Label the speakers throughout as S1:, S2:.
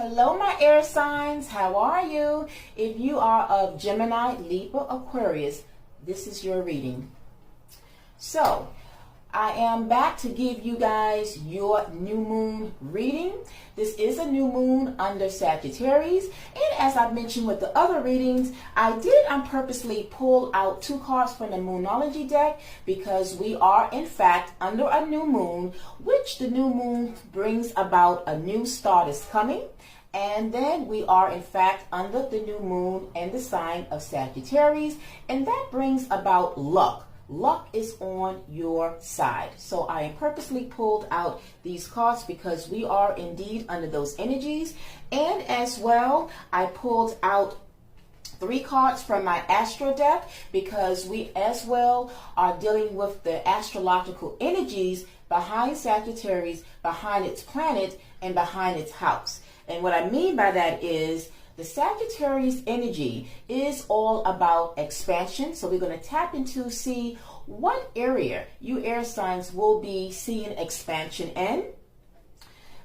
S1: Hello, my air signs. How are you? If you are of Gemini, Libra, Aquarius, this is your reading. So, I am back to give you guys your new moon reading. This is a new moon under Sagittarius. And as I mentioned with the other readings, I did purposely pull out two cards from the Moonology deck because we are in fact under a new moon, which the new moon brings about a new start is coming. And then we are in fact under the new moon and the sign of Sagittarius, and that brings about luck. Luck is on your side. So I purposely pulled out these cards because we are indeed under those energies. And as well, I pulled out 3 cards from my astro deck because we as well are dealing with the astrological energies behind Sagittarius, behind its planet, and behind its house. And what I mean by that is the Sagittarius energy is all about expansion. So we're going to tap into see what area you air signs will be seeing expansion in.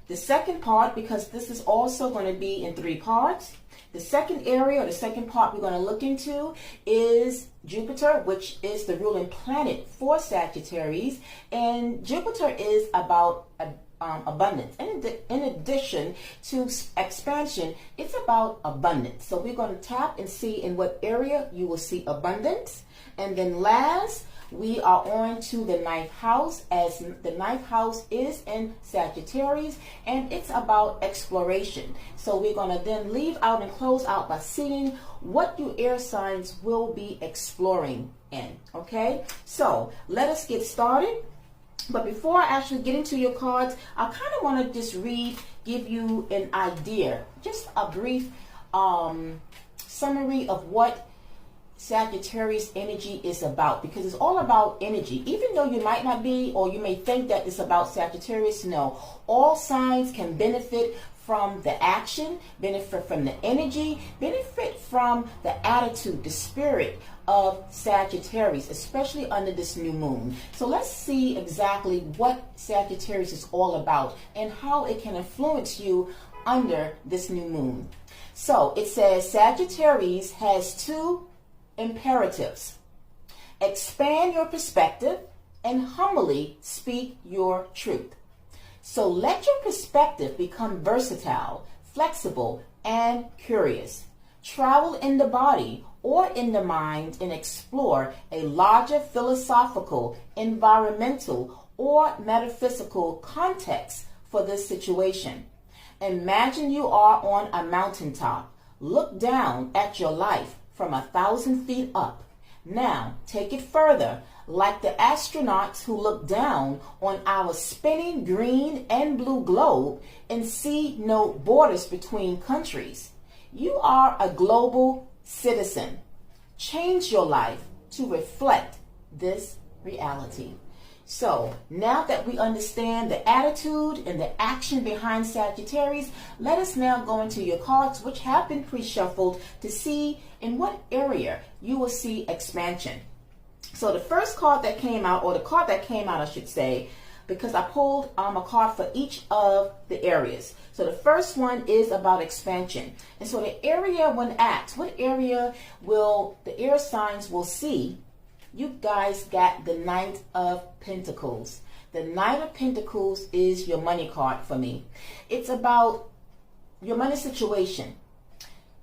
S1: The second part, because this is also going to be in 3 parts. The second area or the second part we're going to look into is Jupiter, which is the ruling planet for Sagittarius. And Jupiter is about abundance. In addition to expansion, it's about abundance. So we're going to tap and see in what area you will see abundance. And then last, we are on to the 9th house, as the 9th house is in Sagittarius, and it's about exploration. So we're going to then leave out and close out by seeing what you air signs will be exploring in. Okay, so let us get started. But before I actually get into your cards, I kind of want to just give you an idea, just a brief summary of what Sagittarius energy is about, because it's all about energy. Even though you might not be, or you may think that it's about Sagittarius, no. All signs can benefit from the action, benefit from the energy, benefit from the attitude, the spirit of Sagittarius, especially under this new moon. So let's see exactly what Sagittarius is all about and how it can influence you under this new moon. So it says Sagittarius has 2 imperatives: expand your perspective and humbly speak your truth. So let your perspective become versatile, flexible, and curious. Travel in the body or in the mind and explore a larger philosophical, environmental, or metaphysical context for this situation. Imagine you are on a mountaintop. Look down at your life from 1,000 feet up. Now take it further, like the astronauts who look down on our spinning green and blue globe and see no borders between countries. You are a global citizen. Change your life to reflect this reality. So now that we understand the attitude and the action behind Sagittarius, let us now go into your cards, which have been pre-shuffled, to see in what area you will see expansion. So the first card that came out, or the card that came out I should say, because I pulled a card for each of the areas. So the first one is about expansion. And so the area, when asked, what area will the air signs will see, you guys got the Knight of Pentacles. The Knight of Pentacles is your money card for me. It's about your money situation.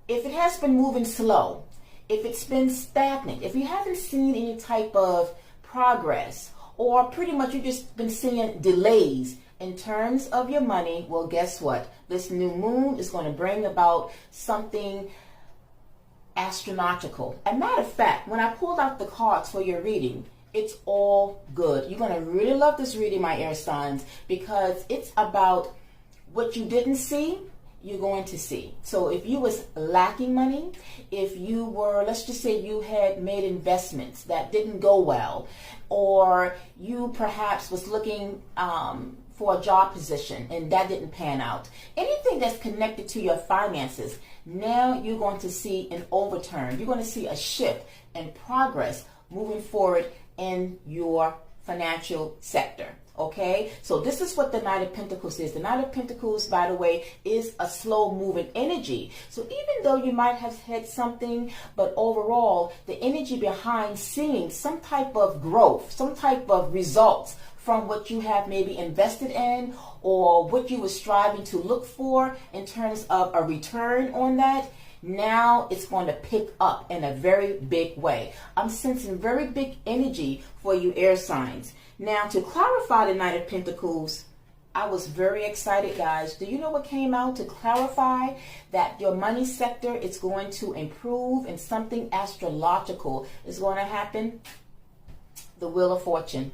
S1: If it has been moving slow, if it's been stagnant, if you haven't seen any type of progress, or pretty much you've just been seeing delays in terms of your money, well, guess what? This new moon is going to bring about something astronomical. As a matter of fact, when I pulled out the cards for your reading, it's all good. You're going to really love this reading, my air signs, because it's about what you didn't see, you're going to see. So if you was lacking money, if you were, let's just say you had made investments that didn't go well, or you perhaps was looking for a job position and that didn't pan out, anything that's connected to your finances, now you're going to see an overturn. You're going to see a shift and progress moving forward in your financial sector. Okay, so this is what the Knight of Pentacles is. The Knight of Pentacles, by the way, is a slow moving energy. So even though you might have had something, but overall, the energy behind seeing some type of growth, some type of results from what you have maybe invested in or what you were striving to look for in terms of a return on that, now it's going to pick up in a very big way. I'm sensing very big energy for you air signs. Now, to clarify the Knight of Pentacles, I was very excited, guys. Do you know what came out to clarify that your money sector is going to improve and something astrological is going to happen? The Wheel of Fortune.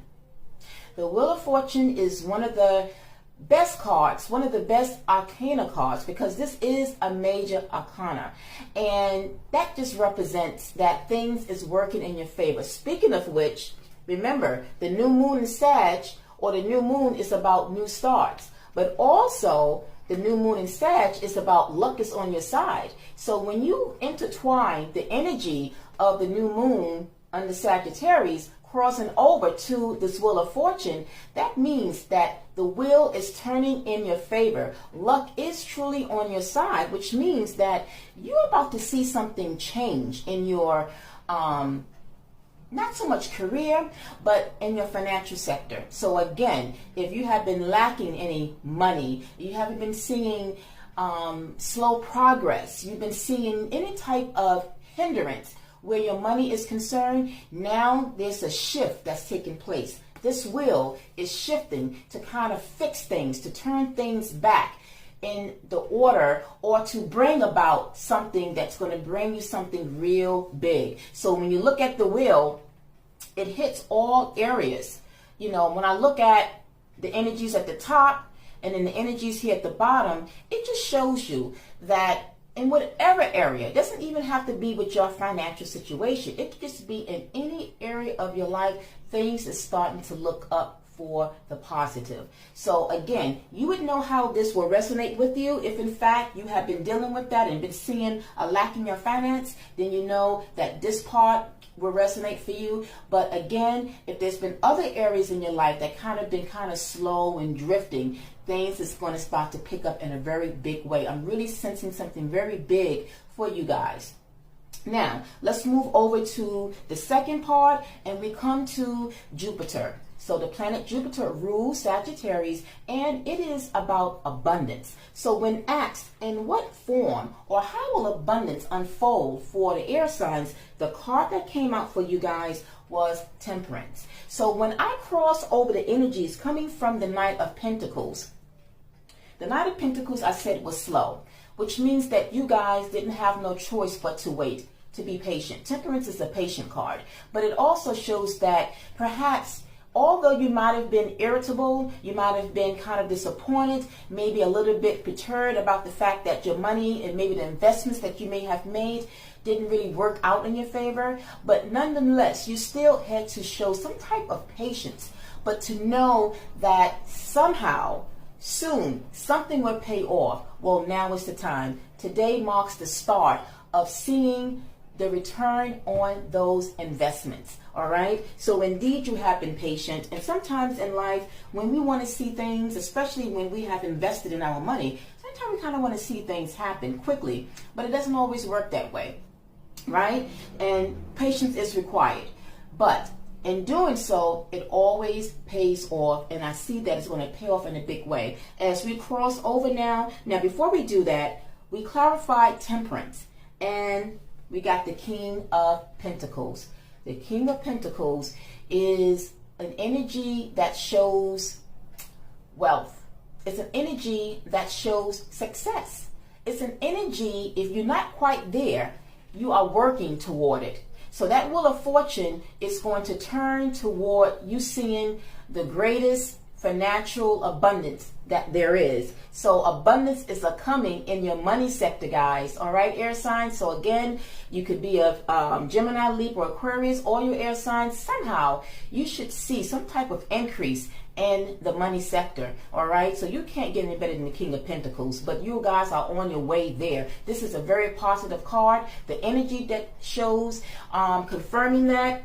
S1: The Wheel of Fortune is one of the best cards, one of the best arcana cards, because this is a major arcana, and that just represents that things is working in your favor. Speaking of which, remember, the new moon in Sag, or the new moon, is about new starts, but also the new moon in Sag is about luck is on your side. So when you intertwine the energy of the new moon under Sagittarius crossing over to this Wheel of Fortune, that means that the wheel is turning in your favor. Luck is truly on your side, which means that you're about to see something change in your, not so much career, but in your financial sector. So again, if you have been lacking any money, you haven't been seeing slow progress, you've been seeing any type of hindrance where your money is concerned, now there's a shift that's taking place. This wheel is shifting to kind of fix things, to turn things back in the order, or to bring about something that's going to bring you something real big. So when you look at the wheel, it hits all areas. You know, when I look at the energies at the top and then the energies here at the bottom, it just shows you that in whatever area, it doesn't even have to be with your financial situation. It could just be in any area of your life, things is starting to look up for the positive. So again, you would know how this will resonate with you. If in fact you have been dealing with that and been seeing a lack in your finance, then you know that this part will resonate for you. But again, if there's been other areas in your life that been slow and drifting, things is going to start to pick up in a very big way. I'm really sensing something very big for you guys. Now, let's move over to the second part, and we come to Jupiter. So the planet Jupiter rules Sagittarius, and it is about abundance. So when asked in what form or how will abundance unfold for the air signs, the card that came out for you guys was Temperance. So when I cross over the energies coming from the Knight of Pentacles, the Knight of Pentacles, I said, was slow, which means that you guys didn't have no choice but to wait, to be patient. Temperance is a patient card, but it also shows that perhaps although you might have been irritable, you might have been kind of disappointed, maybe a little bit perturbed about the fact that your money and maybe the investments that you may have made didn't really work out in your favor, but nonetheless, you still had to show some type of patience, but to know that somehow, soon, something will pay off. Well, now is the time. Today marks the start of seeing the return on those investments. All right. So indeed, you have been patient. And sometimes in life, when we want to see things, especially when we have invested in our money, sometimes we kind of want to see things happen quickly, but it doesn't always work that way. Right. And patience is required. But in doing so, it always pays off. And I see that it's going to pay off in a big way. As we cross over now, before we do that, we clarified Temperance. And we got the King of Pentacles. The King of Pentacles is an energy that shows wealth. It's an energy that shows success. It's an energy, if you're not quite there, you are working toward it. So that Wheel of Fortune is going to turn toward you seeing the greatest financial abundance that there is. So abundance is a coming in your money sector, guys. All right, air signs. So again, you could be a Gemini, Libra, Aquarius, all your air signs. Somehow you should see some type of increase in the money sector. All right, so you can't get any better than the King of Pentacles, but you guys are on your way there. This is a very positive card. The energy that shows confirming that